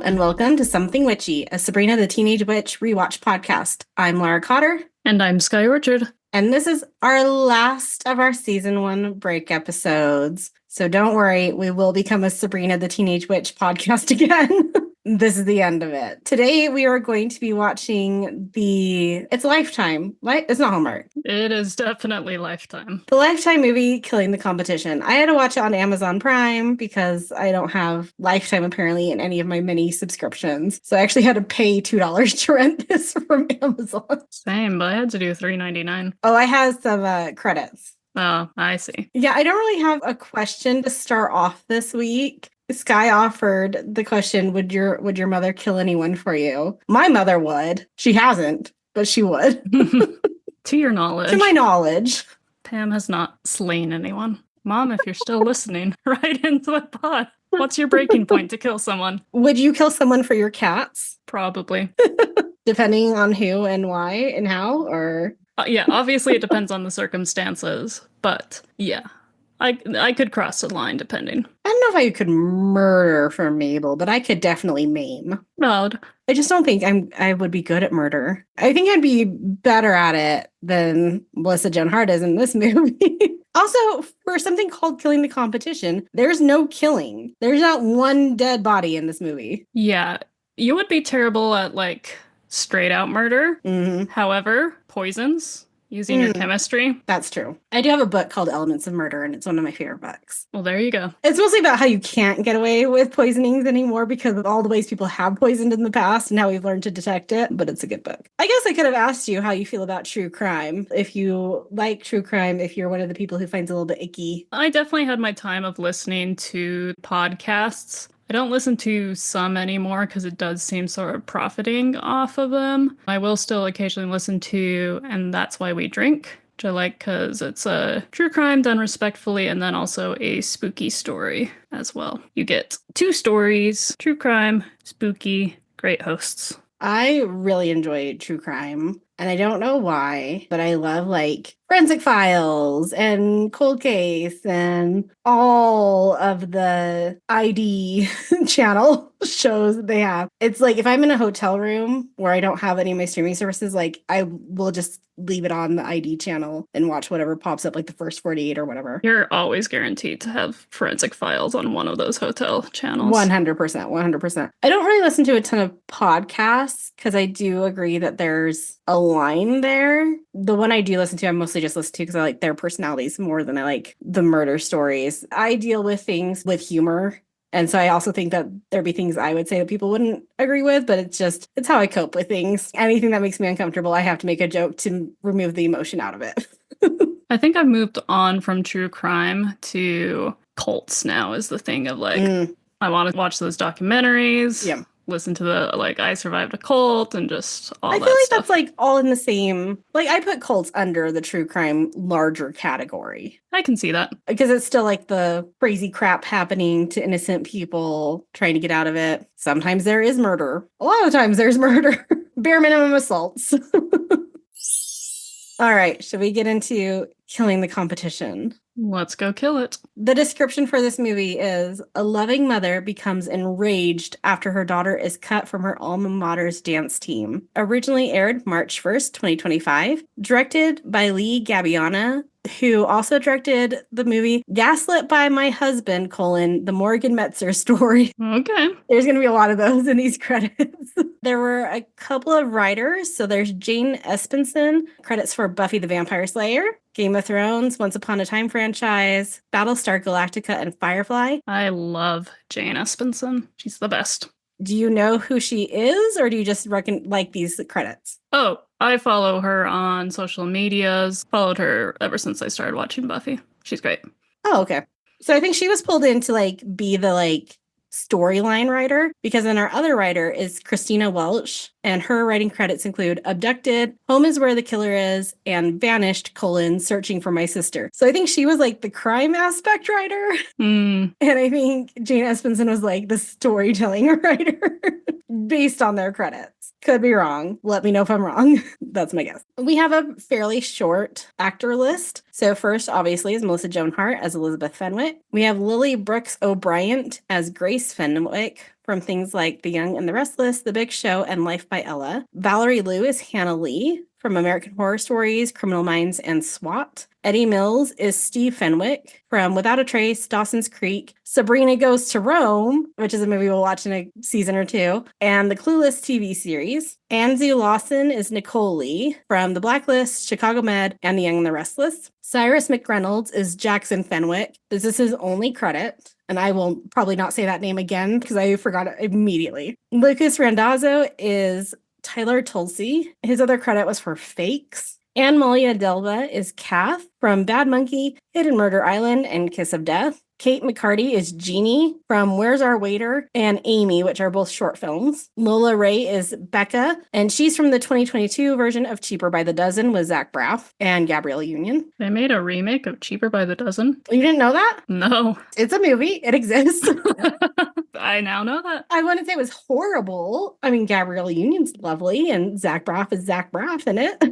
and welcome to Something Witchy, a Sabrina the Teenage Witch rewatch podcast. I'm Lara Cotter. And I'm Sky Orchard. And this is our last of our season 1 break episodes. So don't worry, we will become a Sabrina the Teenage Witch podcast again. This is the end of it. Today we are going to be watching it's Lifetime. It's not Hallmark. It is definitely Lifetime. The Lifetime movie, Killing the Competition. I had to watch it on Amazon Prime because I don't have Lifetime apparently in any of my mini subscriptions. So I actually had to pay $2 to rent this from Amazon. Same, but I had to do $3.99. Oh, I have some credits. Oh, I see. Yeah, I don't really have a question to start off this week. Sky offered the question, would your mother kill anyone for you? My mother would. She hasn't, but she would. To your knowledge. To my knowledge. Pam has not slain anyone. Mom, if you're still listening, right into the pod. What's your breaking point to kill someone? Would you kill someone for your cats? Probably. Depending on who and why and how, or... Yeah, obviously it depends on the circumstances, but yeah. I could cross the line depending. I don't know if I could murder for Mabel, but I could definitely maim. Valid. I just don't think I would be good at murder. I think I'd be better at it than Melissa Joan Hart is in this movie. Also, for something called Killing the Competition, there's no killing. There's not one dead body in this movie. Yeah, you would be terrible at straight out murder. Mm-hmm. However, poisons. Using your chemistry. That's true. I do have a book called Elements of Murder, and it's one of my favorite books. Well, there you go. It's mostly about how you can't get away with poisonings anymore because of all the ways people have poisoned in the past and how we've learned to detect it, but it's a good book. I guess I could have asked you how you feel about true crime. If you like true crime, if you're one of the people who finds it a little bit icky. I definitely had my time of listening to podcasts. I don't listen to some anymore because it does seem sort of profiting off of them. I will still occasionally listen to And That's Why We Drink, which I like because it's a true crime done respectfully and then also a spooky story as well. You get 2 stories, true crime, spooky, great hosts. I really enjoy true crime. And I don't know why, but I love Forensic Files and Cold Case and all of the ID channel shows that they have. It's if I'm in a hotel room where I don't have any of my streaming services, I will just leave it on the ID channel and watch whatever pops up, the first 48 or whatever. You're always guaranteed to have Forensic Files on one of those hotel channels. 100%. I don't really listen to a ton of podcasts because I do agree that there's a line there. The one I do listen to, I mostly just listen to because I like their personalities more than I like the murder stories. I deal with things with humor. And so I also think that there'd be things I would say that people wouldn't agree with, but it's how I cope with things. Anything that makes me uncomfortable, I have to make a joke to remove the emotion out of it. I think I've moved on from true crime to cults now is the thing of I want to watch those documentaries. Yeah. Listen to the I survived a cult and just all that I feel stuff. That's all in the same. I put cults under the true crime larger category. I can see that. Because it's still the crazy crap happening to innocent people trying to get out of it. Sometimes there is murder. A lot of times there's murder. Bare minimum assaults. All right, should we get into Killing the Competition? Let's go kill it. The description for this movie is a loving mother becomes enraged after her daughter is cut from her alma mater's dance team. Originally aired March 1st, 2025. Directed by Lee Gabiana, who also directed the movie Gaslit by My Husband, the Morgan Metzer story. Okay. There's going to be a lot of those in these credits. There were a couple of writers. So there's Jane Espenson, credits for Buffy the Vampire Slayer, Game of Thrones, Once Upon a Time franchise, Battlestar Galactica, and Firefly. I love Jane Espenson. She's the best. Do you know who she is, or do you just like these credits? Oh, I follow her on social medias. Followed her ever since I started watching Buffy. She's great. Oh, okay. So I think she was pulled in to be the storyline writer, because then our other writer is Christina Welch, and her writing credits include Abducted, Home is Where the Killer Is, and Vanished, Searching for My Sister. So I think she was the crime aspect writer. And I think Jane Espenson was the storytelling writer based on their credits. Could be wrong. Let me know if I'm wrong. That's my guess. We have a fairly short actor list. So first, obviously, is Melissa Joan Hart as Elizabeth Fenwick. We have Lily Brooks O'Brien as Grace Fenwick, from things like The Young and the Restless, The Big Show, and Life by Ella. Valerie Liu is Hannah Lee from American Horror Stories, Criminal Minds, and SWAT. Eddie Mills is Steve Fenwick from Without a Trace, Dawson's Creek, Sabrina Goes to Rome, which is a movie we'll watch in a season or two, and the Clueless TV series. Anzu Lawson is Nicole Lee from The Blacklist, Chicago Med, and The Young and the Restless. Cyrus McReynolds is Jackson Fenwick. This is his only credit, and I will probably not say that name again because I forgot it immediately. Lucas Randazzo is Tyler Tulsi. His other credit was for Fakes. Anne Malia Delva is Kath from Bad Monkey, Hidden Murder Island, and Kiss of Death. Kate McCarty is Jeannie from Where's Our Waiter and Amy, which are both short films. Lola Ray is Becca, and she's from the 2022 version of Cheaper by the Dozen with Zach Braff and Gabrielle Union. They made a remake of Cheaper by the Dozen? You didn't know that? No. It's a movie. It exists. I now know that. I wouldn't say it was horrible. I mean, Gabrielle Union's lovely, and Zach Braff is Zach Braff in it.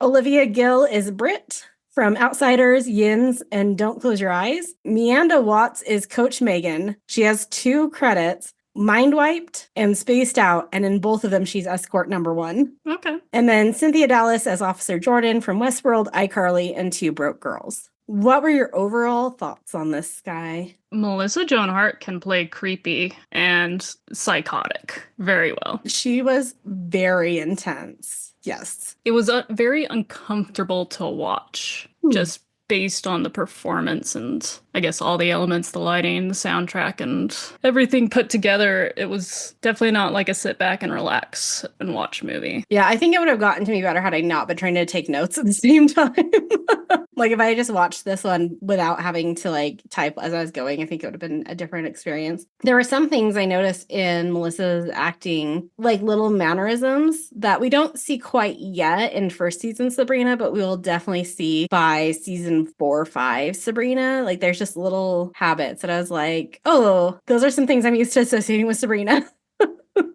Olivia Gill is Britt from Outsiders, Yins, and Don't Close Your Eyes. Meanda Watts is Coach Megan. She has 2 credits, Mind Wiped and Spaced Out, and in both of them, she's escort number 1. Okay. And then Cynthia Dallas as Officer Jordan from Westworld, iCarly, and 2 Broke Girls. What were your overall thoughts on this guy? Melissa Joan Hart can play creepy and psychotic very well. She was very intense. Yes. It was very uncomfortable to watch, just based on the performance and I guess all the elements, the lighting, the soundtrack, and everything put together. It was definitely not like a sit back and relax and watch movie. Yeah, I think it would have gotten to me better had I not been trying to take notes at the same time. Like if I just watched this one without having to like type as I was going, I think it would have been a different experience. There were some things I noticed in Melissa's acting, like little mannerisms that we don't see quite yet in first season Sabrina, but we will definitely see by season 4 or 5 Sabrina. Like there's just little habits that I was like, oh, those are some things I'm used to associating with Sabrina.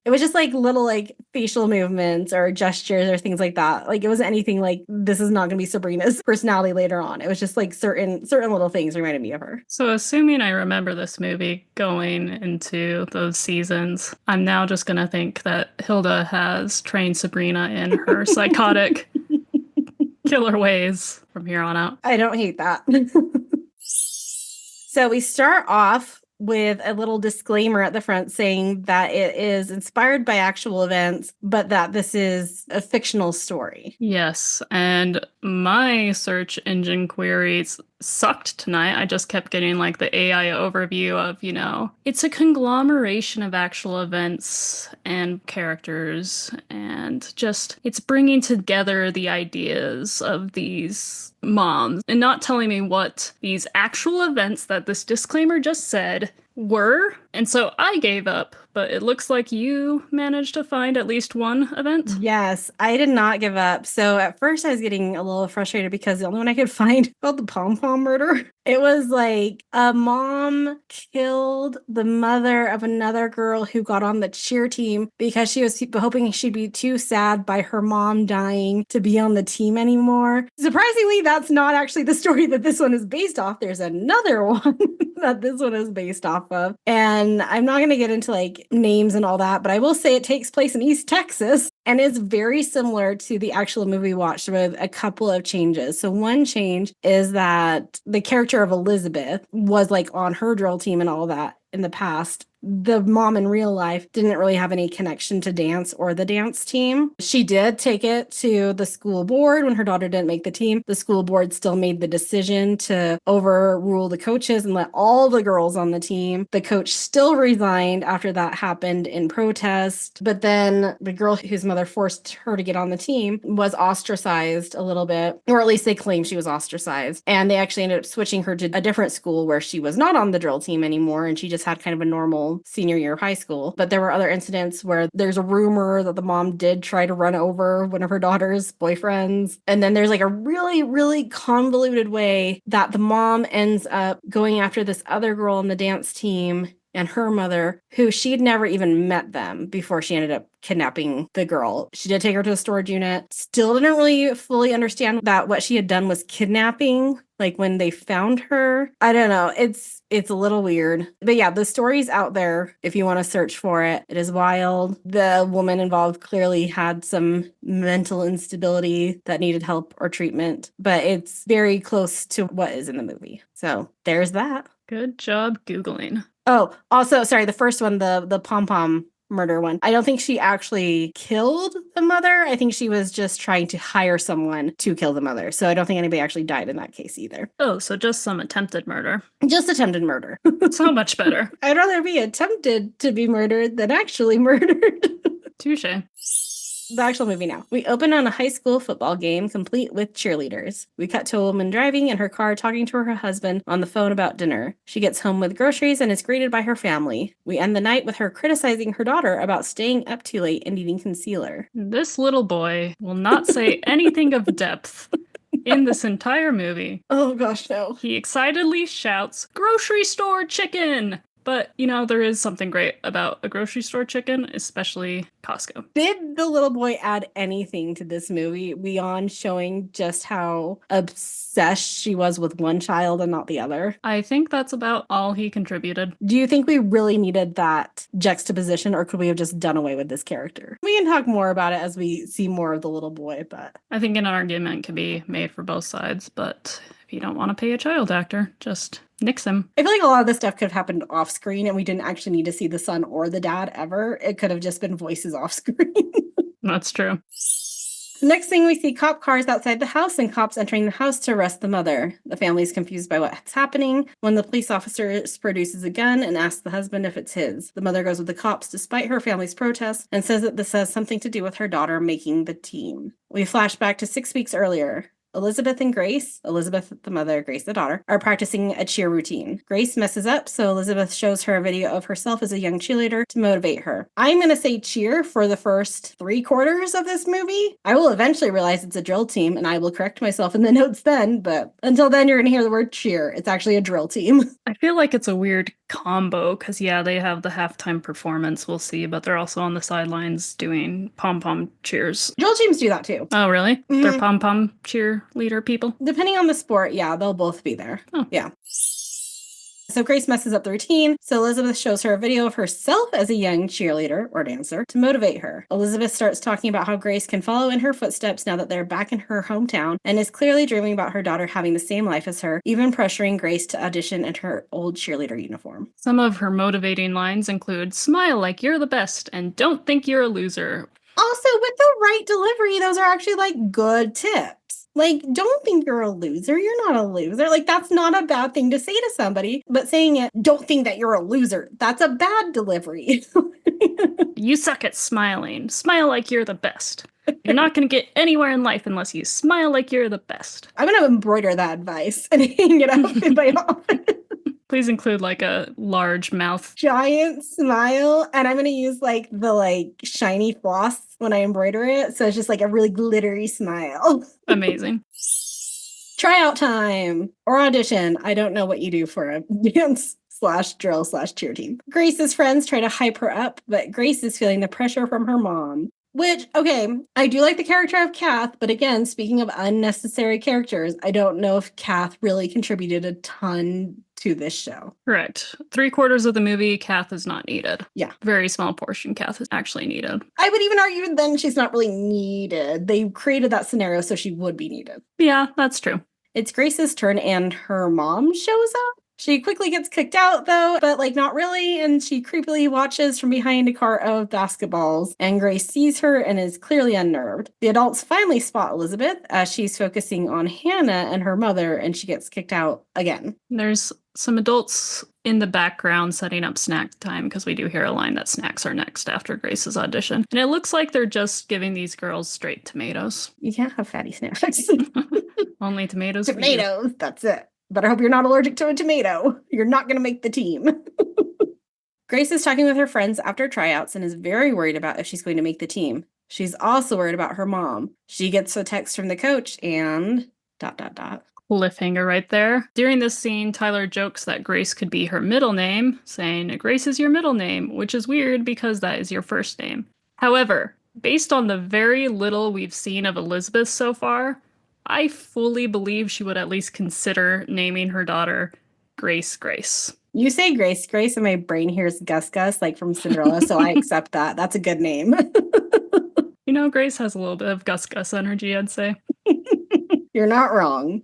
It was just like little like facial movements or gestures or things like that. Like it wasn't anything like this is not going to be Sabrina's personality later on. It was just like certain little things reminded me of her. So assuming I remember this movie going into those seasons, I'm now just going to think that Hilda has trained Sabrina in her psychotic killer ways from here on out. I don't hate that. So we start off with a little disclaimer at the front saying that it is inspired by actual events, but that this is a fictional story. Yes, and my search engine queries sucked tonight. I just kept getting like the AI overview of, it's a conglomeration of actual events and characters, and just it's bringing together the ideas of these moms and not telling me what these actual events that this disclaimer just said were. And so I gave up, but it looks like you managed to find at least one event. Yes, I did not give up. So at first I was getting a little frustrated because the only one I could find called the Pom Pom murder. It was like a mom killed the mother of another girl who got on the cheer team because she was hoping she'd be too sad by her mom dying to be on the team anymore. Surprisingly, that's not actually the story that this one is based off. There's another one that this one is based off of. And I'm not going to get into like names and all that, but I will say it takes place in East Texas and is very similar to the actual movie we watched with a couple of changes. So one change is that the character of Elizabeth was like on her drill team and all that in the past. The mom in real life didn't really have any connection to dance or the dance team. She did take it to the school board when her daughter didn't make the team. The school board still made the decision to overrule the coaches and let all the girls on the team. The coach still resigned after that happened in protest. But then the girl whose mother forced her to get on the team was ostracized a little bit, or at least they claim she was ostracized. And they actually ended up switching her to a different school where she was not on the drill team anymore. And she just had kind of a normal senior year of high school. But there were other incidents where there's a rumor that the mom did try to run over one of her daughter's boyfriends. And then there's like a really, really convoluted way that the mom ends up going after this other girl on the dance team and her mother, who she'd never even met them before she ended up kidnapping the girl. She did take her to the storage unit. Still didn't really fully understand that what she had done was kidnapping, like when they found her. I don't know. It's a little weird. But yeah, the story's out there if you want to search for it. It is wild. The woman involved clearly had some mental instability that needed help or treatment, but it's very close to what is in the movie. So there's that. Good job Googling. Oh, also, sorry, the first one, the pom-pom murder one. I don't think she actually killed the mother. I think she was just trying to hire someone to kill the mother. So I don't think anybody actually died in that case either. Oh, so just some attempted murder. Just attempted murder. So much better. I'd rather be attempted to be murdered than actually murdered. Touche. The actual movie now. We open on a high school football game complete with cheerleaders. We cut to a woman driving in her car talking to her husband on the phone about dinner. She gets home with groceries and is greeted by her family. We end the night with her criticizing her daughter about staying up too late and needing concealer. This little boy will not say anything of depth in this entire movie. Oh gosh, no. He excitedly shouts, "Grocery store chicken!" But, you know, there is something great about a grocery store chicken, especially Costco. Did the little boy add anything to this movie beyond showing just how obsessed she was with one child and not the other? I think that's about all he contributed. Do you think we really needed that juxtaposition, or could we have just done away with this character? We can talk more about it as we see more of the little boy, but... I think an argument can be made for both sides, but if you don't want to pay a child actor, just nix him. I feel like a lot of this stuff could have happened off screen and we didn't actually need to see the son or the dad ever. It could have just been voices off screen. That's true. Next thing, we see cop cars outside the house and cops entering the house to arrest the mother. The family is confused by what's happening when the police officer produces a gun and asks the husband if it's his. The mother goes with the cops despite her family's protests and says that this has something to do with her daughter making the team. We flash back to 6 weeks earlier. Elizabeth and Grace, Elizabeth the mother, Grace the daughter, are practicing a cheer routine. Grace messes up, so Elizabeth shows her a video of herself as a young cheerleader to motivate her. I'm going to say cheer for the first 3/4 of this movie. I will eventually realize it's a drill team, and I will correct myself in the notes then, but until then, you're going to hear the word cheer. It's actually a drill team. I feel like it's a weird combo, because yeah, they have the halftime performance, we'll see, but they're also on the sidelines doing pom-pom cheers. Drill teams do that too. Oh, really? Mm-hmm. They're pom-pom cheerleader people? Depending on the sport, yeah, they'll both be there. Oh. Yeah. So Grace messes up the routine, so Elizabeth shows her a video of herself as a young cheerleader or dancer to motivate her. Elizabeth starts talking about how Grace can follow in her footsteps now that they're back in her hometown and is clearly dreaming about her daughter having the same life as her, even pressuring Grace to audition in her old cheerleader uniform. Some of her motivating lines include, "Smile like you're the best and don't think you're a loser." Also, with the right delivery, those are actually like good tips. Like, don't think you're a loser. You're not a loser. Like, that's not a bad thing to say to somebody. But saying it, don't think that you're a loser, that's a bad delivery. You suck at smiling. Smile like you're the best. You're not going to get anywhere in life unless you smile like you're the best. I'm going to embroider that advice and hang it up in my office. Please include like a large mouth. Giant smile. And I'm going to use like the shiny floss when I embroider it. So it's just like a really glittery smile. Amazing. Tryout time or audition. I don't know what you do for a dance / drill / cheer team. Grace's friends try to hype her up, but Grace is feeling the pressure from her mom. Which, okay, I do like the character of Kath, but again, speaking of unnecessary characters, I don't know if Kath really contributed a ton to this show. Correct. 3/4 of the movie, Kath is not needed. Yeah. Very small portion, Kath is actually needed. I would even argue then she's not really needed. They created that scenario so she would be needed. Yeah, that's true. It's Grace's turn and her mom shows up. She quickly gets kicked out, though, but not really, and she creepily watches from behind a cart of basketballs, and Grace sees her and is clearly unnerved. The adults finally spot Elizabeth as she's focusing on Hannah and her mother, and she gets kicked out again. There's some adults in the background setting up snack time, because we do hear a line that snacks are next after Grace's audition. And it looks like they're just giving these girls straight tomatoes. You can't have fatty snacks. Only tomatoes. Tomatoes, that's it. But I hope you're not allergic to a tomato. You're not going to make the team. Grace is talking with her friends after tryouts and is very worried about if she's going to make the team. She's also worried about her mom. She gets a text from the coach and ... cliffhanger right there. During this scene, Tyler jokes that Grace could be her middle name, saying, Grace is your middle name, which is weird because that is your first name. However, based on the very little we've seen of Elizabeth so far, I fully believe she would at least consider naming her daughter Grace Grace. You say Grace Grace, and my brain hears Gus Gus, like from Cinderella, so I accept that. That's a good name. You know, Grace has a little bit of Gus Gus energy, I'd say. You're not wrong.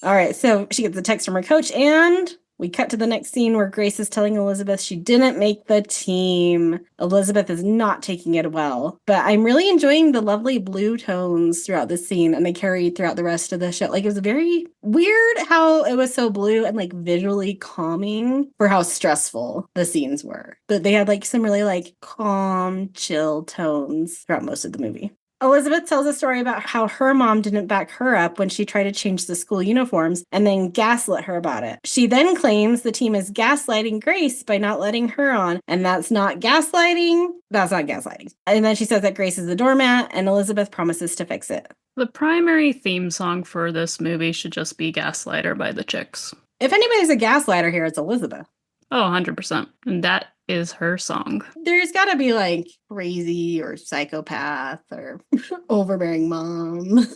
All right, so she gets a text from her coach, and we cut to the next scene where Grace is telling Elizabeth she didn't make the team. Elizabeth is not taking it well, but I'm really enjoying the lovely blue tones throughout the scene, and they carry throughout the rest of the show. Like, it was very weird how it was so blue and like visually calming for how stressful the scenes were. But they had like some really like calm, chill tones throughout most of the movie. Elizabeth tells a story about how her mom didn't back her up when she tried to change the school uniforms and then gaslit her about it. She then claims the team is gaslighting Grace by not letting her on, and that's not gaslighting. That's not gaslighting. And then she says that Grace is the doormat, and Elizabeth promises to fix it. The primary theme song for this movie should just be Gaslighter by the Chicks. If anybody's a gaslighter here, it's Elizabeth. Oh, 100%. And that is her song. There's got to be like crazy or psychopath or overbearing mom.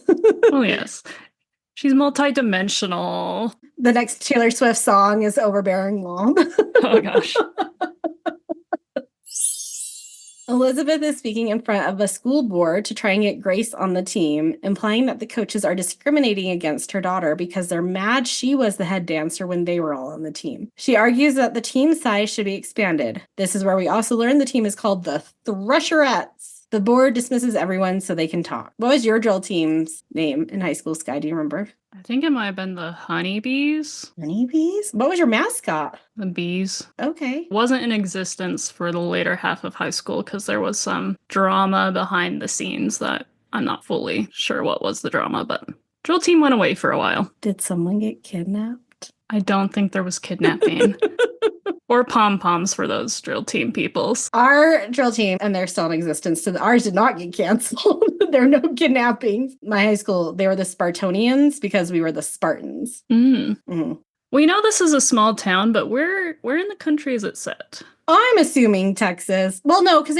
Oh, yes. She's multi-dimensional. The next Taylor Swift song is Overbearing Mom. Oh, gosh. Elizabeth is speaking in front of a school board to try and get Grace on the team, implying that the coaches are discriminating against her daughter because they're mad she was the head dancer when they were all on the team. She argues that the team size should be expanded. This is where we also learn the team is called the Thresherettes. The board dismisses everyone so they can talk. What was your drill team's name in high school, Sky? Do you remember? I think it might have been the Honeybees. Honeybees? What was your mascot? The bees. Okay. Wasn't in existence for the later half of high school because there was some drama behind the scenes that I'm not fully sure what was the drama, but drill team went away for a while. Did someone get kidnapped? I don't think there was kidnapping. Or pom-poms for those drill team peoples. Our drill team, and they're still in existence, so ours did not get canceled. There are no kidnappings. My high school, they were the Spartonians because we were the Spartans. We know this is a small town, but where in the country is it set? I'm assuming Texas. Well, no, because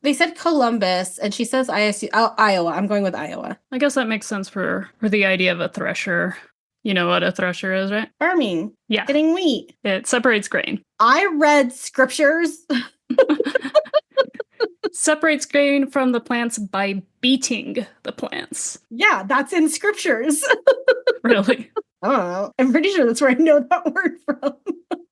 they said Columbus, and she says Iowa. I'm going with Iowa. I guess that makes sense for the idea of a thresher. You know what a thresher is, right? Farming. Yeah. Getting wheat. It separates grain. I read scriptures. Separates grain from the plants by beating the plants. Yeah, that's in scriptures. Really? I don't know. I'm pretty sure that's where I know that word from.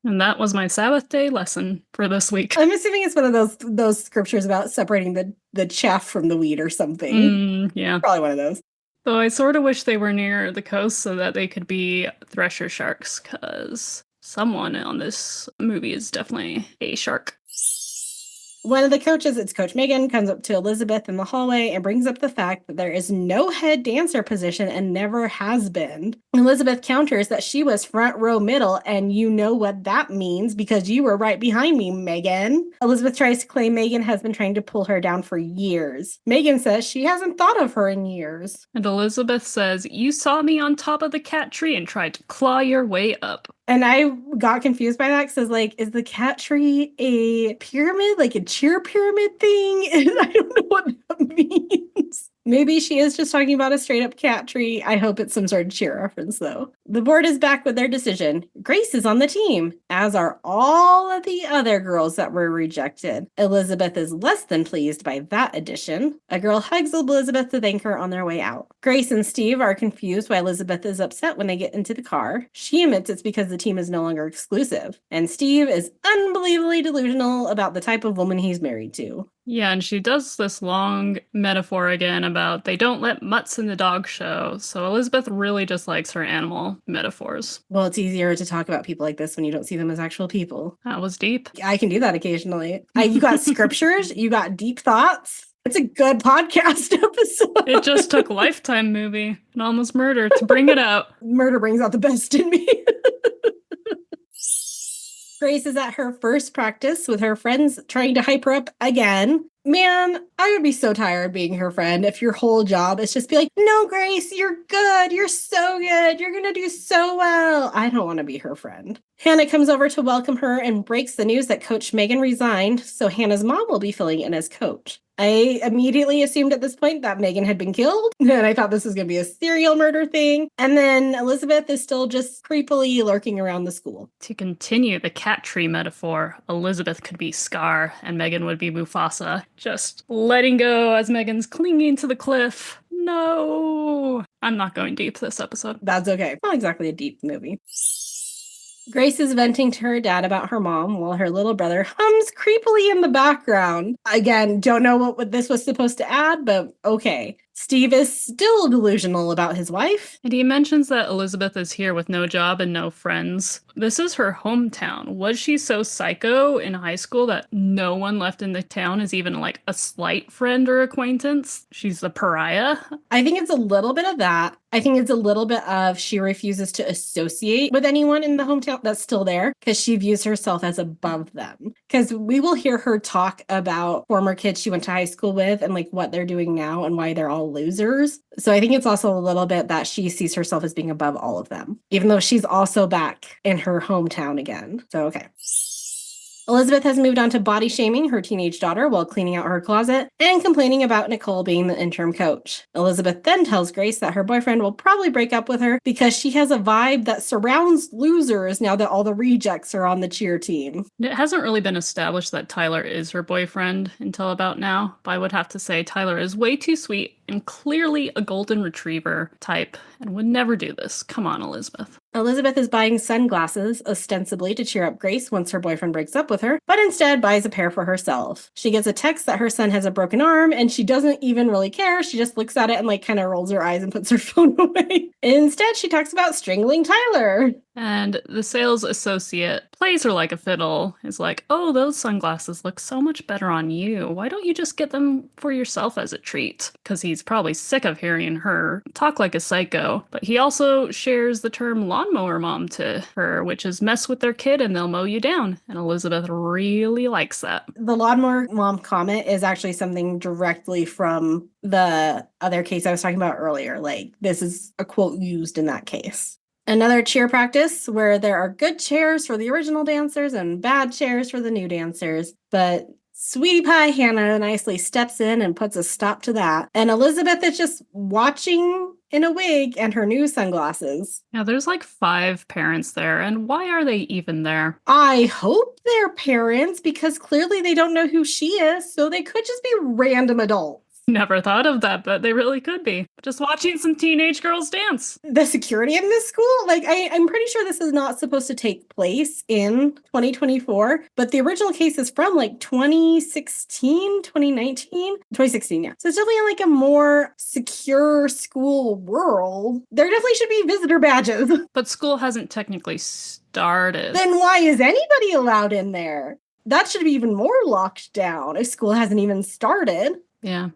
And that was my Sabbath day lesson for this week. I'm assuming it's one of those scriptures about separating the chaff from the wheat or something. Yeah. Probably one of those. Though I sort of wish they were near the coast so that they could be thresher sharks, because someone on this movie is definitely a shark. One of the coaches, it's Coach Megan, comes up to Elizabeth in the hallway and brings up the fact that there is no head dancer position and never has been. Elizabeth counters that she was front row middle, and you know what that means because you were right behind me, Megan. Elizabeth tries to claim Megan has been trying to pull her down for years. Megan says she hasn't thought of her in years. And Elizabeth says, "You saw me on top of the cat tree and tried to claw your way up." And I got confused by that because, like, is the cat tree a pyramid, like a cheer pyramid thing? And I don't know what that means. Maybe she is just talking about a straight up cat tree. I hope it's some sort of cheer reference, though. The board is back with their decision. Grace is on the team, as are all of the other girls that were rejected. Elizabeth is less than pleased by that addition. A girl hugs Elizabeth to thank her on their way out. Grace and Steve are confused why Elizabeth is upset when they get into the car. She admits it's because the team is no longer exclusive. And Steve is unbelievably delusional about the type of woman he's married to. Yeah, and she does this long metaphor again about they don't let mutts in the dog show. So Elizabeth really just likes her animal metaphors. Well, it's easier to talk about people like this when you don't see them as actual people. That was deep. I can do that occasionally. You got scriptures, you got deep thoughts. It's a good podcast episode. It just took Lifetime movie and almost murder to bring it out. Murder brings out the best in me. Grace is at her first practice with her friends trying to hype her up again. Man, I would be so tired being her friend if your whole job is just be like, no, Grace, you're good. You're so good. You're going to do so well. I don't want to be her friend. Hannah comes over to welcome her and breaks the news that Coach Megan resigned, so Hannah's mom will be filling in as coach. I immediately assumed at this point that Megan had been killed, and I thought this was going to be a serial murder thing. And then Elizabeth is still just creepily lurking around the school. To continue the cat tree metaphor, Elizabeth could be Scar and Megan would be Mufasa, just letting go as Megan's clinging to the cliff. No! I'm not going deep this episode. That's okay. Not exactly a deep movie. Grace is venting to her dad about her mom while her little brother hums creepily in the background. Again, don't know what this was supposed to add, but okay. Steve is still delusional about his wife. And he mentions that Elizabeth is here with no job and no friends. This is her hometown. Was she so psycho in high school that no one left in the town is even like a slight friend or acquaintance? She's the pariah? I think it's a little bit of that. I think it's a little bit of she refuses to associate with anyone in the hometown that's still there because she views herself as above them. Because we will hear her talk about former kids she went to high school with and like what they're doing now and why they're all losers. So I think it's also a little bit that she sees herself as being above all of them, even though she's also back in her hometown again. So, okay. Elizabeth has moved on to body shaming her teenage daughter while cleaning out her closet and complaining about Nicole being the interim coach. Elizabeth then tells Grace that her boyfriend will probably break up with her because she has a vibe that surrounds losers now that all the rejects are on the cheer team. It hasn't really been established that Tyler is her boyfriend until about now, but I would have to say Tyler is way too sweet and clearly a golden retriever type and would never do this. Come on, Elizabeth. Elizabeth is buying sunglasses, ostensibly to cheer up Grace once her boyfriend breaks up with her, but instead buys a pair for herself. She gets a text that her son has a broken arm, and she doesn't even really care. She just looks at it and like kind of rolls her eyes and puts her phone away. Instead, she talks about strangling Tyler. And the sales associate plays her like a fiddle, is like, oh, those sunglasses look so much better on you. Why don't you just get them for yourself as a treat? Because he's probably sick of hearing her talk like a psycho. But he also shares the term lawnmower mom to her, which is mess with their kid and they'll mow you down. And Elizabeth really likes that. The lawnmower mom comment is actually something directly from the other case I was talking about earlier. Like, this is a quote used in that case. Another cheer practice where there are good chairs for the original dancers and bad chairs for the new dancers. But Sweetie Pie Hannah nicely steps in and puts a stop to that. And Elizabeth is just watching in a wig and her new sunglasses. Yeah, there's like 5 parents there, and why are they even there? I hope they're parents because clearly they don't know who she is, so they could just be random adults. Never thought of that, but they really could be. Just watching some teenage girls dance. The security in this school, like I'm pretty sure this is not supposed to take place in 2024, but the original case is from like 2016, 2019, 2016, yeah. So it's definitely in like a more secure school world. There definitely should be visitor badges. But school hasn't technically started. Then why is anybody allowed in there? That should be even more locked down if school hasn't even started. Yeah.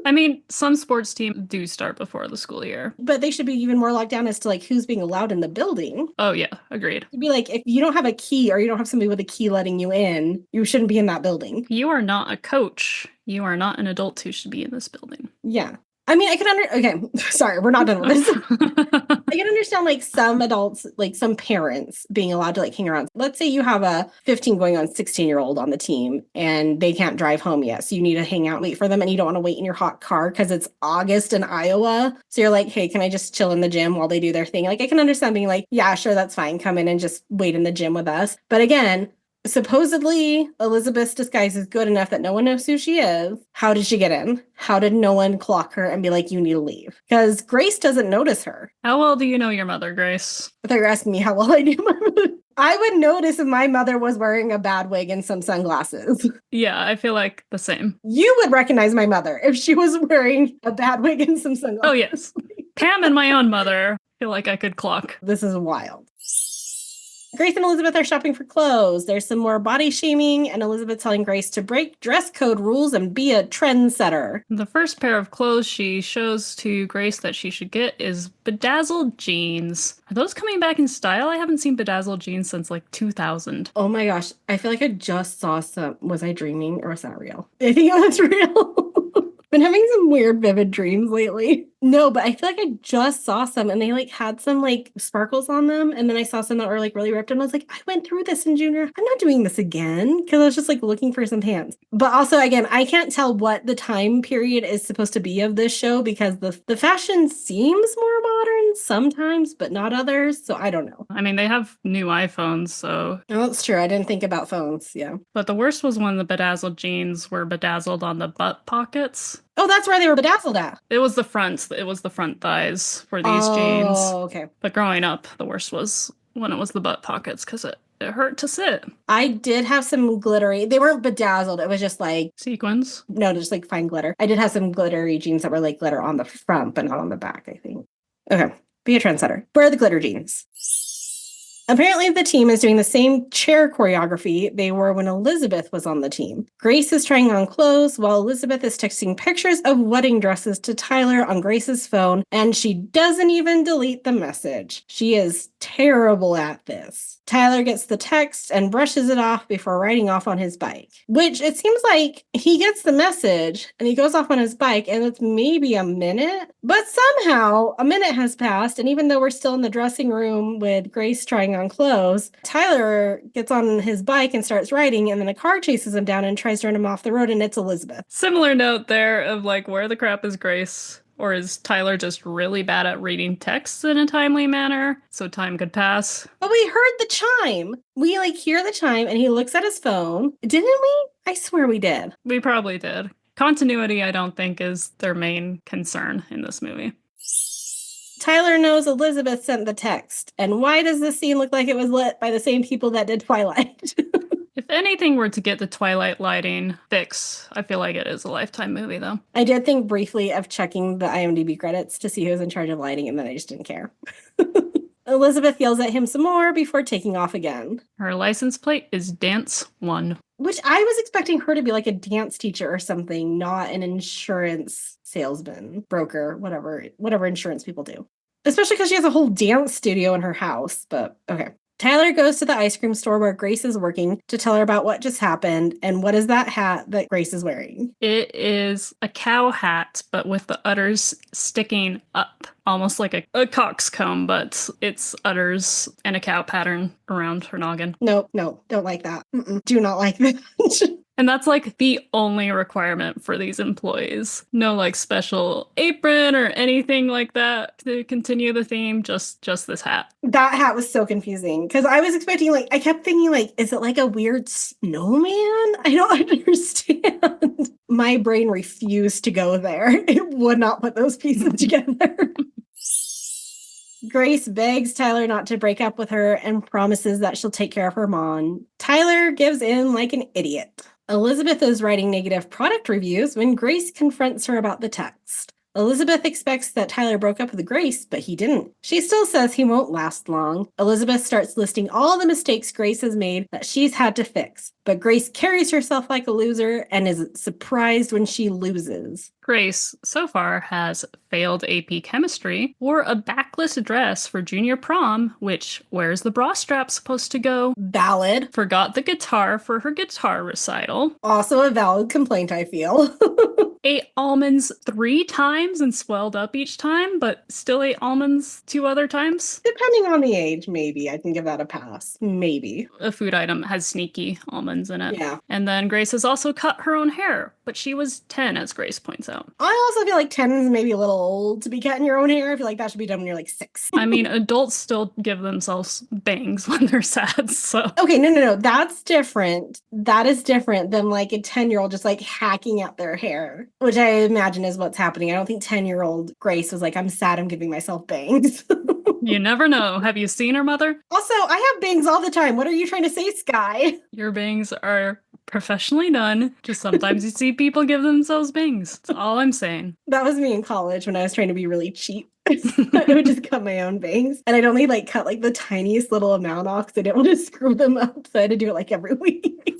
I mean, some sports teams do start before the school year. But they should be even more locked down as to like who's being allowed in the building. Oh, yeah. Agreed. It'd be like, if you don't have a key or you don't have somebody with a key letting you in, you shouldn't be in that building. You are not a coach. You are not an adult who should be in this building. Yeah. I mean, I can okay, sorry, we're not done with this. I can understand like some adults, like some parents being allowed to like hang around. Let's say you have a 15 going on 16-year-old on the team and they can't drive home yet. So you need to hang out, wait for them, and you don't want to wait in your hot car because it's August in Iowa. So you're like, hey, can I just chill in the gym while they do their thing? Like, I can understand being like, yeah, sure, that's fine. Come in and just wait in the gym with us. But again, supposedly, Elizabeth's disguise is good enough that no one knows who she is. How did she get in? How did no one clock her and be like, you need to leave? Because Grace doesn't notice her. How well do you know your mother, Grace? I thought you were asking me how well I knew my mother. I would notice if my mother was wearing a bad wig and some sunglasses. Yeah, I feel like the same. You would recognize my mother if she was wearing a bad wig and some sunglasses. Oh, yes. Pam and my own mother, I feel like I could clock. This is wild. Grace and Elizabeth are shopping for clothes. There's some more body shaming, and Elizabeth telling Grace to break dress code rules and be a trendsetter. The first pair of clothes she shows to Grace that she should get is bedazzled jeans. Are those coming back in style? I haven't seen bedazzled jeans since like 2000. Oh my gosh, I feel like I just saw some. Was I dreaming or was that real? I think it was real. Been having some weird, vivid dreams lately. No, but I feel like I just saw some and they like had some like sparkles on them. And then I saw some that were like really ripped. And I was like, I went through this in junior. I'm not doing this again. Cause I was just like looking for some pants. But also, again, I can't tell what the time period is supposed to be of this show because the fashion seems more modern sometimes, but not others. So I don't know. I mean, they have new iPhones, so. Oh, that's true. I didn't think about phones. Yeah. But the worst was when the bedazzled jeans were bedazzled on the butt pockets. Oh, that's where they were bedazzled at. It was the fronts. It was the front thighs for these jeans. Oh, okay. But growing up, the worst was when it was the butt pockets because it hurt to sit. I did have some glittery. They weren't bedazzled. It was just like sequins. No, just like fine glitter. I did have some glittery jeans that were like glitter on the front, but not on the back, I think. Okay. Be a trendsetter. Wear the glitter jeans. Apparently, the team is doing the same chair choreography they were when Elizabeth was on the team. Grace is trying on clothes while Elizabeth is texting pictures of wedding dresses to Tyler on Grace's phone, and she doesn't even delete the message. She is terrible at this. Tyler gets the text and brushes it off before riding off on his bike, which it seems like he gets the message and he goes off on his bike and it's maybe a minute, but somehow a minute has passed. And even though we're still in the dressing room with Grace trying on clothes, Tyler gets on his bike and starts riding, and then a car chases him down and tries to run him off the road, and it's Elizabeth. Similar note there of like, where the crap is Grace? Or is Tyler just really bad at reading texts in a timely manner so time could pass? But we heard the chime. We like hear the chime and he looks at his phone. Didn't we? I swear we did. We probably did. Continuity, I don't think, is their main concern in this movie. Tyler knows Elizabeth sent the text. And why does this scene look like it was lit by the same people that did Twilight? If anything were to get the Twilight lighting fix, I feel like it is a Lifetime movie, though. I did think briefly of checking the IMDb credits to see who was in charge of lighting, and then I just didn't care. Elizabeth yells at him some more before taking off again. Her license plate is Dance 1. Which I was expecting her to be like a dance teacher or something, not an insurance salesman, broker, whatever insurance people do. Especially because she has a whole dance studio in her house, but okay. Tyler goes to the ice cream store where Grace is working to tell her about what just happened. And what is that hat that Grace is wearing? It is a cow hat, but with the udders sticking up, almost like a coxcomb, but it's udders and a cow pattern around her noggin. No, don't like that. Do not like that. And that's like the only requirement for these employees. No like special apron or anything like that to continue the theme, just this hat. That hat was so confusing because I was expecting I kept thinking is it like a weird snowman? I don't understand. My brain refused to go there. It would not put those pieces together. Grace begs Tyler not to break up with her and promises that she'll take care of her mom. Tyler gives in like an idiot. Elizabeth is writing negative product reviews when Grace confronts her about the text. Elizabeth expects that Tyler broke up with Grace, but he didn't. She still says he won't last long. Elizabeth starts listing all the mistakes Grace has made that she's had to fix, but Grace carries herself like a loser and is surprised when she loses. Grace, so far, has failed AP Chemistry, wore a backless dress for junior prom, which, where's the bra strap supposed to go? Valid. Forgot the guitar for her guitar recital. Also a valid complaint, I feel. Ate almonds 3 times and swelled up each time, but still ate almonds 2 other times. Depending on the age, maybe. I can give that a pass. Maybe. A food item has sneaky almonds in it. Yeah. And then Grace has also cut her own hair, but she was 10, as Grace points out. I also feel like 10 is maybe a little old to be cutting your own hair. I feel like that should be done when you're 6. I mean, adults still give themselves bangs when they're sad, so. Okay, no. That's different. That is different than a 10-year-old just hacking at their hair, which I imagine is what's happening. I don't think 10-year-old Grace was I'm sad, I'm giving myself bangs. You never know. Have you seen her mother? Also, I have bangs all the time. What are you trying to say, Sky? Your bangs are professionally done. Just sometimes you see people give themselves bangs. That's all I'm saying. That was me in college when I was trying to be really cheap. I would just cut my own bangs. And I'd only like cut like the tiniest little amount off because I didn't want to screw them up. So I had to do it like every week.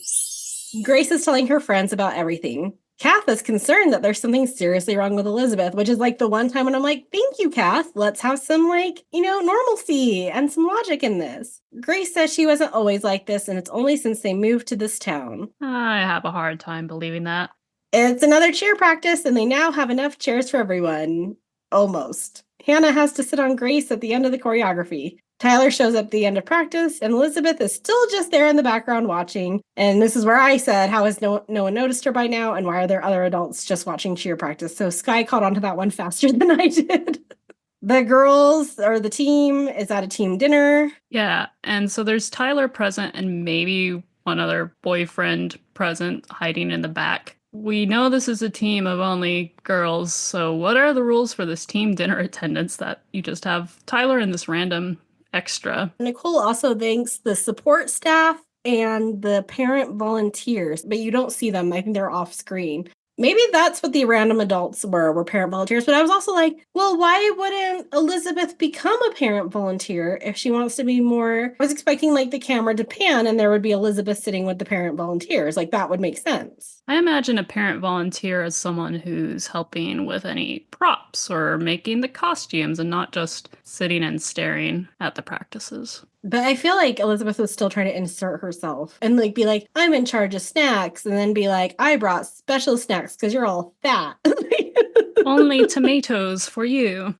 Grace is telling her friends about everything. Kath is concerned that there's something seriously wrong with Elizabeth, which is like the one time when I'm like, thank you, Kath. Let's have some like, normalcy and some logic in this. Grace says she wasn't always like this, and it's only since they moved to this town. I have a hard time believing that. It's another cheer practice, and they now have enough chairs for everyone. Almost. Hannah has to sit on Grace at the end of the choreography. Tyler shows up at the end of practice, and Elizabeth is still just there in the background watching. And this is where I said, how has no one noticed her by now? And why are there other adults just watching cheer practice? So Sky caught on to that one faster than I did. The girls, or the team, is at a team dinner. Yeah, and so there's Tyler present and maybe one other boyfriend present hiding in the back. We know this is a team of only girls, so what are the rules for this team dinner attendance that you just have Tyler and this random extra? Nicole also thanks the support staff and the parent volunteers, but you don't see them. I think they're off screen. Maybe that's what the random adults were parent volunteers. But I was also like, well, why wouldn't Elizabeth become a parent volunteer if she wants to be more? I was expecting like the camera to pan and there would be Elizabeth sitting with the parent volunteers. Like that would make sense. I imagine a parent volunteer as someone who's helping with any props or making the costumes and not just sitting and staring at the practices. But I feel like Elizabeth was still trying to insert herself and like be like, I'm in charge of snacks, and then be like, I brought special snacks because you're all fat. Only tomatoes for you.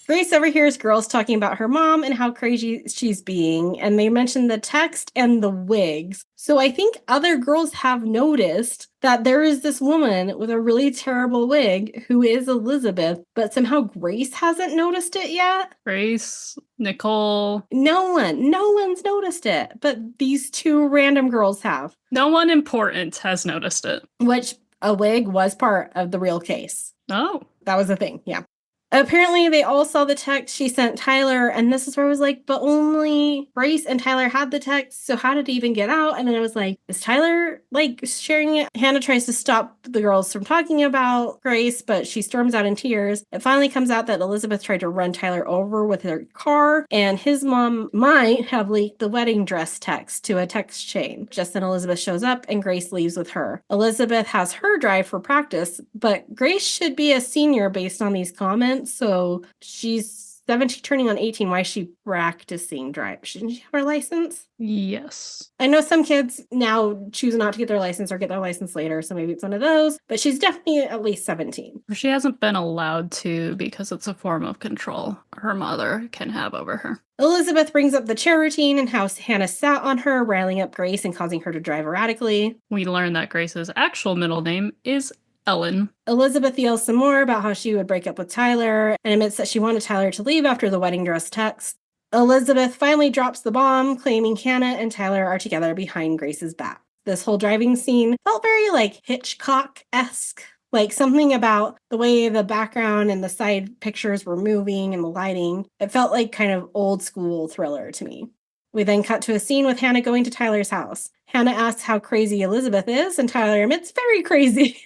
Grace overhears girls talking about her mom and how crazy she's being, and they mention the text and the wigs. So I think other girls have noticed that there is this woman with a really terrible wig who is Elizabeth, but somehow Grace hasn't noticed it yet. Grace, Nicole. No one's noticed it, but these two random girls have. No one important has noticed it. Which a wig was part of the real case. Oh. That was the thing, yeah. Apparently, they all saw the text she sent Tyler, and this is where I was like, but only Grace and Tyler had the text, so how did it even get out? And then I was like, is Tyler, like, sharing it? Hannah tries to stop the girls from talking about Grace, but she storms out in tears. It finally comes out that Elizabeth tried to run Tyler over with her car, and his mom might have leaked the wedding dress text to a text chain. Just then Elizabeth shows up, and Grace leaves with her. Elizabeth has her drive for practice, but Grace should be a senior based on these comments. So she's 17, turning on 18. Why is she practicing drive? Shouldn't she have her license? Yes. I know some kids now choose not to get their license or get their license later, so maybe it's one of those, but she's definitely at least 17. She hasn't been allowed to because it's a form of control her mother can have over her. Elizabeth brings up the chair routine and how Hannah sat on her, riling up Grace and causing her to drive erratically. We learn that Grace's actual middle name is Ellen. Elizabeth yells some more about how she would break up with Tyler and admits that she wanted Tyler to leave after the wedding dress text. Elizabeth finally drops the bomb, claiming Hannah and Tyler are together behind Grace's back. This whole driving scene felt very like Hitchcock-esque, like something about the way the background and the side pictures were moving and the lighting. It felt like kind of old school thriller to me. We then cut to a scene with Hannah going to Tyler's house. Hannah asks how crazy Elizabeth is, and Tyler admits very crazy.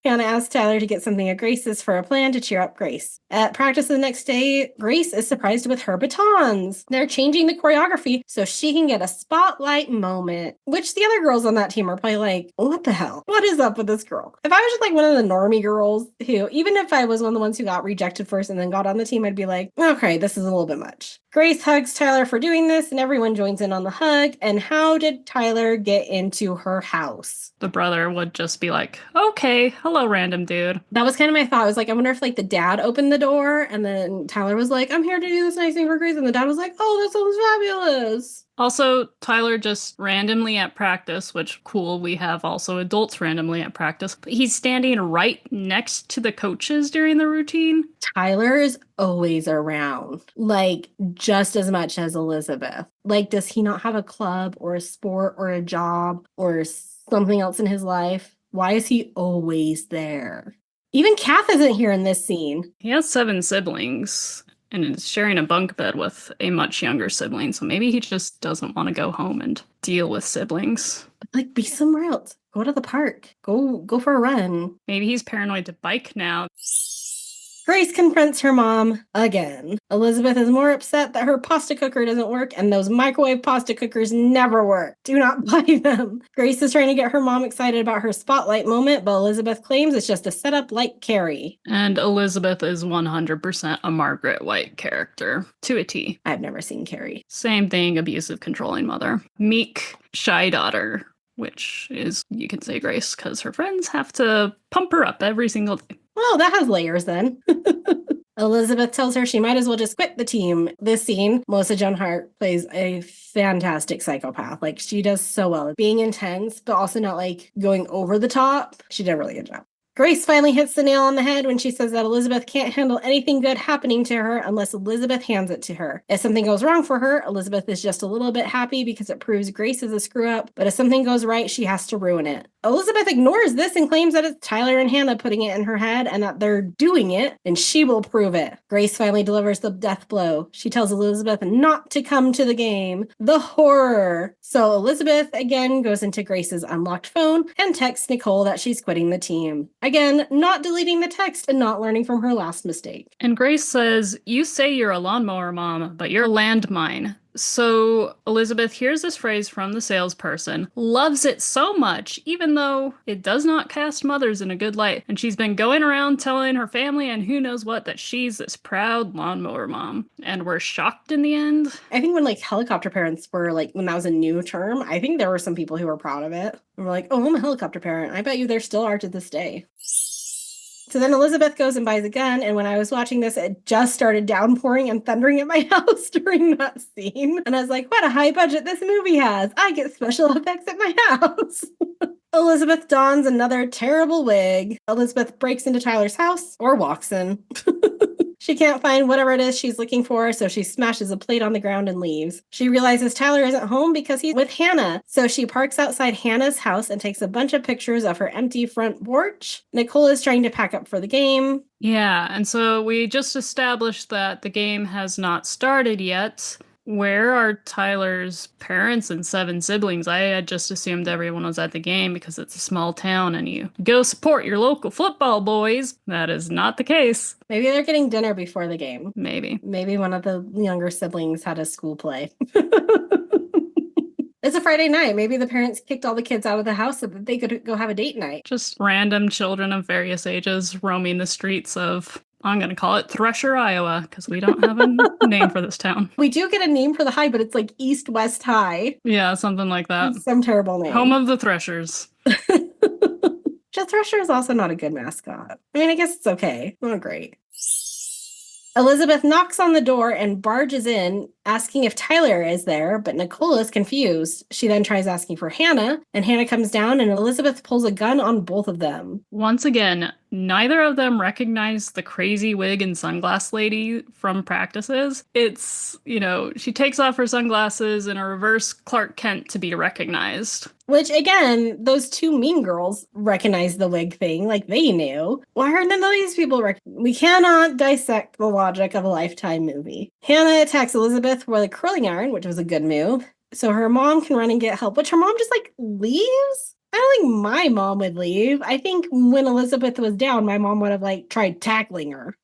Hannah asks Tyler to get something of Grace's for a plan to cheer up Grace. At practice the next day, Grace is surprised with her batons. They're changing the choreography so she can get a spotlight moment, which the other girls on that team are probably like, what the hell? What is up with this girl? If I was just like one of the normie girls who, even if I was one of the ones who got rejected first and then got on the team, I'd be like, okay, this is a little bit much. Grace hugs Tyler for doing this, and everyone joins in on the hug. And how did Tyler get into her house? The brother would just be like, okay, hello, random dude. That was kind of my thought. I was like, I wonder if like the dad opened the door, and then Tyler was like, I'm here to do this nice thing for Grace. And the dad was like, oh, that sounds fabulous. Also, Tyler just randomly at practice, which cool, we have also adults randomly at practice, but he's standing right next to the coaches during the routine. Tyler is always around, like just as much as Elizabeth. Like, does he not have a club or a sport or a job or something else in his life? Why is he always there? Even Kath isn't here in this scene. He has 7 siblings and is sharing a bunk bed with a much younger sibling, so maybe he just doesn't want to go home and deal with siblings. Like, be somewhere else. Go to the park. Go for a run. Maybe he's paranoid to bike now. Grace confronts her mom again. Elizabeth is more upset that her pasta cooker doesn't work, and those microwave pasta cookers never work. Do not buy them. Grace is trying to get her mom excited about her spotlight moment, but Elizabeth claims it's just a setup like Carrie. And Elizabeth is 100% a Margaret White character, to a T. I've never seen Carrie. Same thing, abusive, controlling mother. Meek, shy daughter, which is, you can say Grace, because her friends have to pump her up every single day. Well, that has layers then. Elizabeth tells her she might as well just quit the team. This scene, Melissa Joan Hart plays a fantastic psychopath. Like, she does so well. Being intense, but also not, like, going over the top. She did a really good job. Grace finally hits the nail on the head when she says that Elizabeth can't handle anything good happening to her unless Elizabeth hands it to her. If something goes wrong for her, Elizabeth is just a little bit happy because it proves Grace is a screw-up, but if something goes right, she has to ruin it. Elizabeth ignores this and claims that it's Tyler and Hannah putting it in her head and that they're doing it, and she will prove it. Grace finally delivers the death blow. She tells Elizabeth not to come to the game. The horror! So Elizabeth again goes into Grace's unlocked phone and texts Nicole that she's quitting the team. Again, not deleting the text and not learning from her last mistake. And Grace says, "You say you're a lawnmower mom, but you're a landmine." So Elizabeth hears this phrase from the salesperson, loves it so much, even though it does not cast mothers in a good light. And she's been going around telling her family and who knows what that she's this proud lawnmower mom. And we're shocked in the end. I think when like helicopter parents were like, when that was a new term, I think there were some people who were proud of it. And were like, oh, I'm a helicopter parent. I bet you there still are to this day. So then Elizabeth goes and buys a gun, and when I was watching this, it just started downpouring and thundering at my house during that scene. And I was like, what a high budget this movie has. I get special effects at my house. Elizabeth dons another terrible wig. Elizabeth breaks into Tyler's house, or walks in. She can't find whatever it is she's looking for, so she smashes a plate on the ground and leaves. She realizes Tyler isn't home because he's with Hannah, so she parks outside Hannah's house and takes a bunch of pictures of her empty front porch. Nicole is trying to pack up for the game. Yeah, and so we just established that the game has not started yet. Where are Tyler's parents and 7 siblings? I had just assumed everyone was at the game because it's a small town and you go support your local football boys. That is not the case. Maybe they're getting dinner before the game. Maybe. Maybe one of the younger siblings had a school play. It's a Friday night. Maybe the parents kicked all the kids out of the house so that they could go have a date night. Just random children of various ages roaming the streets of, I'm going to call it Thresher, Iowa, because we don't have a name for this town. We do get a name for the high, but it's like East West High. Yeah, something like that. Some terrible name. Home of the Threshers. Just Thresher is also not a good mascot. I mean, I guess it's okay. Not great. Elizabeth knocks on the door and barges in, asking if Tyler is there, but Nicole is confused. She then tries asking for Hannah, and Hannah comes down, and Elizabeth pulls a gun on both of them. Once again, neither of them recognize the crazy wig and sunglass lady from practices. It's, she takes off her sunglasses in a reverse Clark Kent to be recognized. Which, again, those 2 mean girls recognize the wig thing, like they knew. Why are none of these people We cannot dissect the logic of a Lifetime movie. Hannah attacks Elizabeth with a curling iron, which was a good move. So her mom can run and get help, which her mom just, leaves? I don't think my mom would leave. I think when Elizabeth was down, my mom would have, tried tackling her.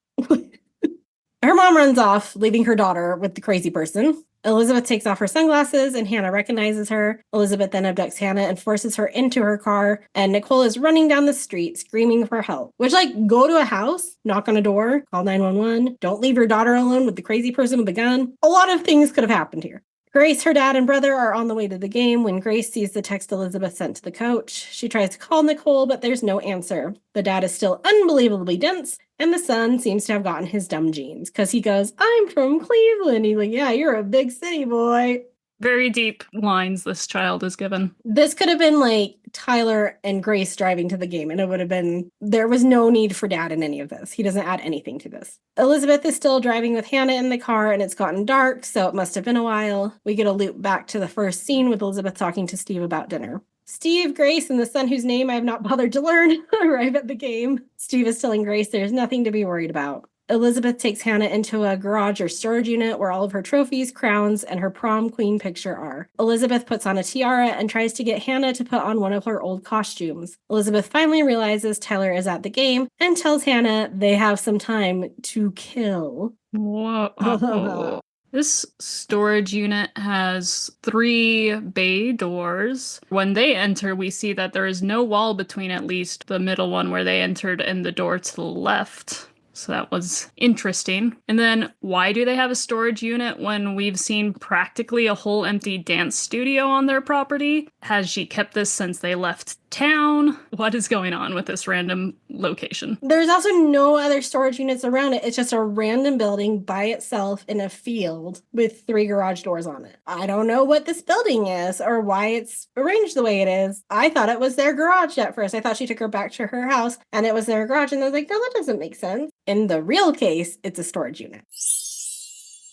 Her mom runs off, leaving her daughter with the crazy person. Elizabeth takes off her sunglasses and Hannah recognizes her. Elizabeth then abducts Hannah and forces her into her car, and Nicole is running down the street screaming for help. Which, go to a house, knock on a door, call 911, don't leave your daughter alone with the crazy person with the gun. A lot of things could have happened here. Grace, her dad, and brother are on the way to the game when Grace sees the text Elizabeth sent to the coach. She tries to call Nicole, but there's no answer. The dad is still unbelievably dense, and the son seems to have gotten his dumb genes, because he goes, I'm from Cleveland. He's like, yeah, you're a big city boy. Very deep lines this child is given. This could have been Tyler and Grace driving to the game, and it would have been, there was no need for dad in any of this. He doesn't add anything to this. Elizabeth is still driving with Hannah in the car, and it's gotten dark, so it must have been a while. We get a loop back to the first scene with Elizabeth talking to Steve about dinner. Steve, Grace, and the son whose name I have not bothered to learn arrive at the game. Steve is telling Grace there's nothing to be worried about. Elizabeth takes Hannah into a garage or storage unit where all of her trophies, crowns, and her prom queen picture are. Elizabeth puts on a tiara and tries to get Hannah to put on one of her old costumes. Elizabeth finally realizes Tyler is at the game and tells Hannah they have some time to kill. Whoa. This storage unit has 3 bay doors. When they enter, we see that there is no wall between at least the middle one where they entered and the door to the left. So that was interesting. And then why do they have a storage unit when we've seen practically a whole empty dance studio on their property? Has she kept this since they left town? What is going on with this random location? There's also no other storage units around it. It's just a random building by itself in a field with 3 garage doors on it. I don't know what this building is or why it's arranged the way it is. I thought it was their garage at first. I thought she took her back to her house and it was their garage, and I was like, no, that doesn't make sense. In the real case, it's a storage unit.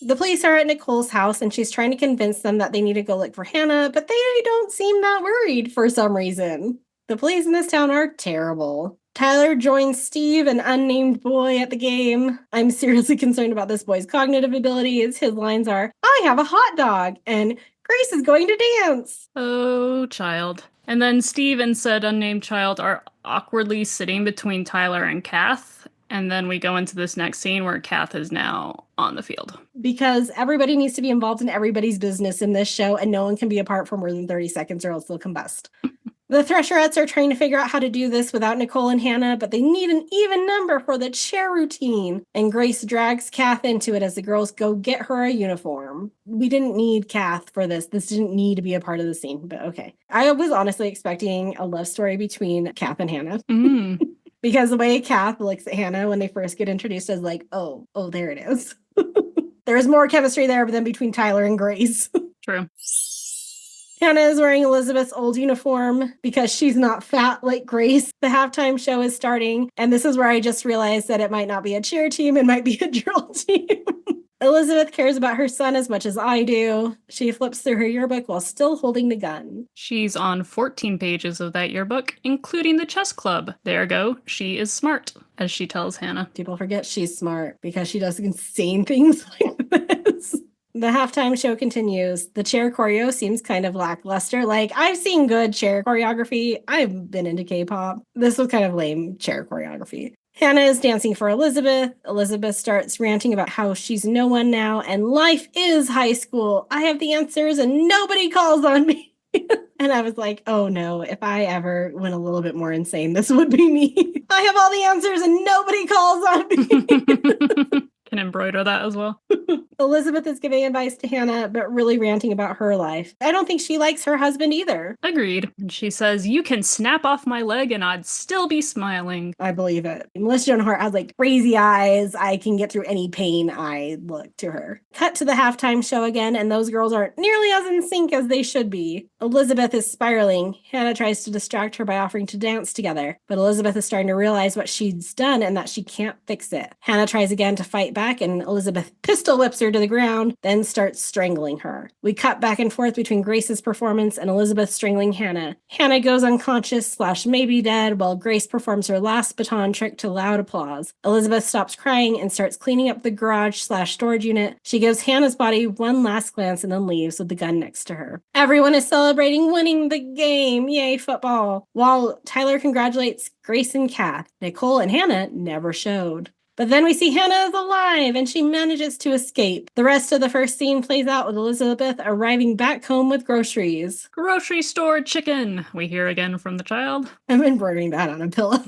The police are at Nicole's house and she's trying to convince them that they need to go look for Hannah, but they don't seem that worried for some reason. The police in this town are terrible. Tyler joins Steve, an unnamed boy, at the game. I'm seriously concerned about this boy's cognitive abilities. His lines are, I have a hot dog, and Grace is going to dance. Oh, child. And then Steve and said unnamed child are awkwardly sitting between Tyler and Kath. And then we go into this next scene where Kath is now on the field. Because everybody needs to be involved in everybody's business in this show, and no one can be apart for more than 30 seconds or else they'll combust. The Thresherettes are trying to figure out how to do this without Nicole and Hannah, but they need an even number for the chair routine. And Grace drags Kath into it as the girls go get her a uniform. We didn't need Kath for this. This didn't need to be a part of the scene, but okay. I was honestly expecting a love story between Kath and Hannah. Because the way Kath looks at Hannah when they first get introduced is like, oh, there it is. There's more chemistry there than between Tyler and Grace. True. Hannah is wearing Elizabeth's old uniform because she's not fat like Grace. The halftime show is starting, and this is where I just realized that it might not be a cheer team, it might be a drill team. Elizabeth cares about her son as much as I do. She flips through her yearbook while still holding the gun. She's on 14 pages of that yearbook, including the chess club. There go. She is smart, as she tells Hannah. People forget she's smart because she does insane things like this. The halftime show continues. The chair choreo seems kind of lackluster. Like, I've seen good chair choreography. I've been into K-pop. This was kind of lame chair choreography. Hannah is dancing for Elizabeth. Elizabeth starts ranting about how she's no one now and life is high school. I have the answers and nobody calls on me. And I was like, oh no, if I ever went a little bit more insane, this would be me. I have all the answers and nobody calls on me. Can embroider that as well. Elizabeth is giving advice to Hannah, but really ranting about her life. I don't think she likes her husband either. Agreed. And she says, you can snap off my leg and I'd still be smiling. I believe it. Unless Joan Hart has like crazy eyes, I can get through any pain I look to her. Cut to the halftime show again, and those girls aren't nearly as in sync as they should be. Elizabeth is spiraling. Hannah tries to distract her by offering to dance together, but Elizabeth is starting to realize what she's done and that she can't fix it. Hannah tries again to fight back, and Elizabeth pistol whips her to the ground, then starts strangling her. We cut back and forth between Grace's performance and Elizabeth strangling Hannah. Hannah goes unconscious / maybe dead while Grace performs her last baton trick to loud applause. Elizabeth stops crying and starts cleaning up the garage / storage unit. She gives Hannah's body one last glance and then leaves with the gun next to her. Everyone is celebrating winning the game. Yay, football. While Tyler congratulates Grace and Kath, Nicole and Hannah never showed. But then we see Hannah is alive and she manages to escape. The rest of the first scene plays out with Elizabeth arriving back home with groceries. Grocery store chicken, we hear again from the child. I'm embroidering that on a pillow.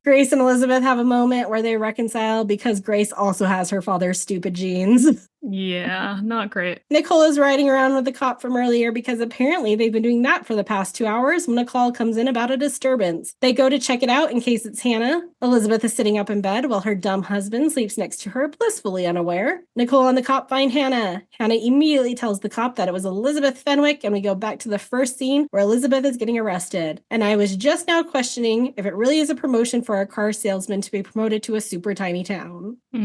Grace and Elizabeth have a moment where they reconcile because Grace also has her father's stupid genes. Yeah, not great. Nicole is riding around with the cop from earlier because apparently they've been doing that for the past 2 hours when a call comes in about a disturbance. They go to check it out in case it's Hannah. Elizabeth is sitting up in bed while her dumb husband sleeps next to her, blissfully unaware. Nicole and the cop find Hannah. Hannah immediately tells the cop that it was Elizabeth Fenwick, and we go back to the first scene where Elizabeth is getting arrested. And I was just now questioning if it really is a promotion for a car salesman to be promoted to a super tiny town. At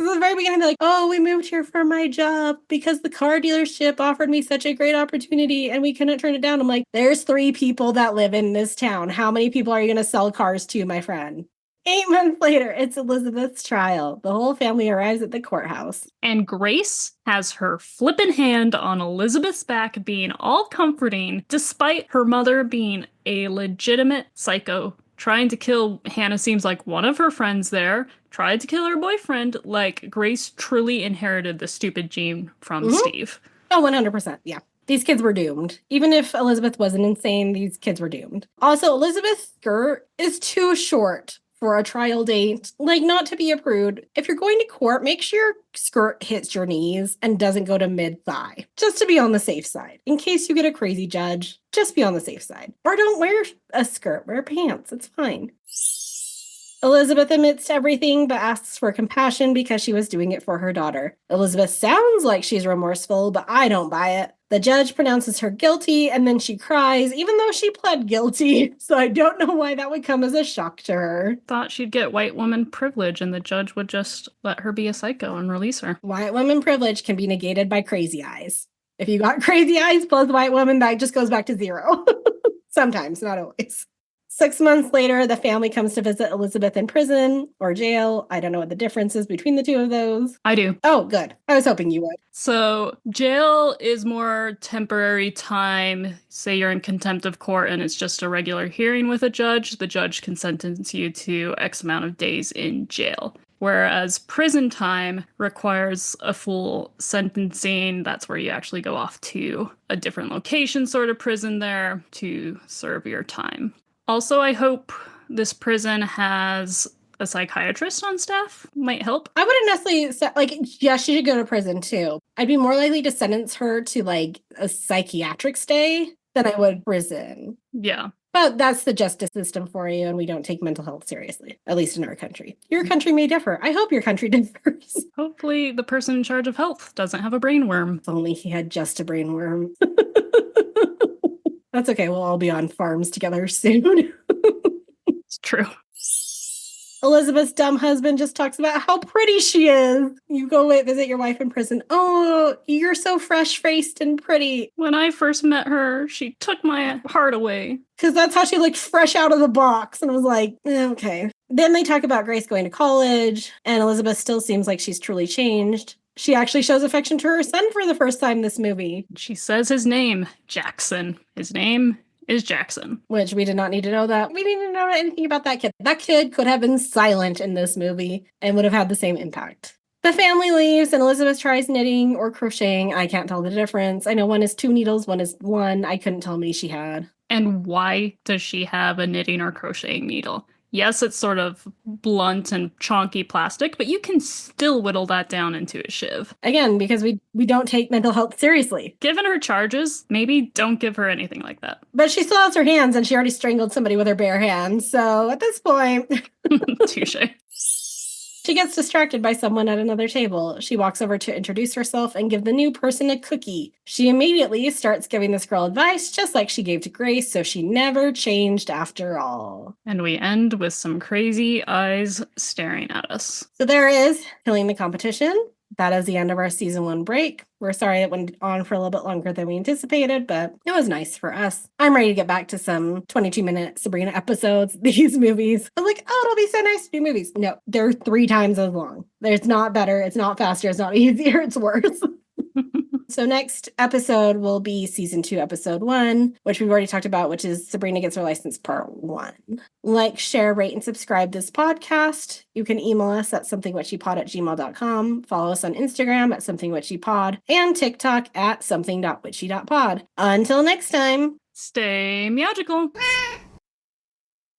the very beginning, they're like, oh, we moved here for my job because the car dealership offered me such a great opportunity and we couldn't turn it down. I'm like, there's 3 people that live in this town. How many people are you going to sell cars to, my friend? 8 months later, it's Elizabeth's trial. The whole family arrives at the courthouse. And Grace has her flippin' hand on Elizabeth's back, being all comforting, despite her mother being a legitimate psycho. Trying to kill Hannah seems like one of her friends there. Tried to kill her boyfriend. Like, Grace truly inherited the stupid gene from Steve. Oh, 100%. Yeah. These kids were doomed. Even if Elizabeth wasn't insane, these kids were doomed. Also, Elizabeth's skirt is too short for a trial date. Like, not to be a prude. If you're going to court, make sure your skirt hits your knees and doesn't go to mid-thigh. Just to be on the safe side. In case you get a crazy judge, just be on the safe side. Or don't wear a skirt. Wear pants. It's fine. Elizabeth admits to everything, but asks for compassion because she was doing it for her daughter. Elizabeth sounds like she's remorseful, but I don't buy it. The judge pronounces her guilty, and then she cries, even though she pled guilty. So I don't know why that would come as a shock to her. Thought she'd get white woman privilege, and the judge would just let her be a psycho and release her. White woman privilege can be negated by crazy eyes. If you got crazy eyes plus white woman, that just goes back to 0. Sometimes, not always. 6 months later, the family comes to visit Elizabeth in prison or jail. I don't know what the difference is between the two of those. I do. Oh, good. I was hoping you would. So jail is more temporary time. Say you're in contempt of court and it's just a regular hearing with a judge. The judge can sentence you to X amount of days in jail. Whereas prison time requires a full sentencing. That's where you actually go off to a different location, sort of prison there, to serve your time. Also, I hope this prison has a psychiatrist on staff. Might help. I wouldn't necessarily say, like, yeah, she should go to prison too. I'd be more likely to sentence her to, like, a psychiatric stay than I would prison. Yeah. But that's the justice system for you, and we don't take mental health seriously, at least in our country. Your country may differ. I hope your country differs. Hopefully the person in charge of health doesn't have a brain worm. If only he had just a brain worm. That's okay. We'll all be on farms together soon. It's true. Elizabeth's dumb husband just talks about how pretty she is. You go visit your wife in prison. Oh, you're so fresh-faced and pretty. When I first met her, she took my heart away. Because that's how she looked fresh out of the box. And I was like, okay. Then they talk about Grace going to college, and Elizabeth still seems like she's truly changed. She actually shows affection to her son for the first time this movie. She says his name, Jackson. His name is Jackson. Which we did not need to know that. We didn't know anything about that kid. That kid could have been silent in this movie and would have had the same impact. The family leaves and Elizabeth tries knitting or crocheting. I can't tell the difference. I know one is 2 needles, one is 1. I couldn't tell me she had. And why does she have a knitting or crocheting needle? Yes, it's sort of blunt and chonky plastic, but you can still whittle that down into a shiv. Again, because we don't take mental health seriously. Given her charges, maybe don't give her anything like that. But she still has her hands, and she already strangled somebody with her bare hands. So at this point... Touche. She gets distracted by someone at another table. She walks over to introduce herself and give the new person a cookie. She immediately starts giving this girl advice, just like she gave to Grace, so she never changed after all. And we end with some crazy eyes staring at us. So there is Killing the Competition. That is the end of our season 1 break. We're sorry it went on for a little bit longer than we anticipated, but it was nice for us. I'm ready to get back to some 22-minute Sabrina episodes, these movies. I was like, oh, it'll be so nice to do movies. No, they're 3 times as long. It's not better. It's not faster. It's not easier. It's worse. So next episode will be season 2, episode 1, which we've already talked about, which is Sabrina Gets Her License part 1. Like, share, rate, and subscribe this podcast. You can email us at somethingwitchypod@gmail.com. Follow us on Instagram at somethingwitchypod and TikTok at something.witchy.pod. Until next time. Stay magical.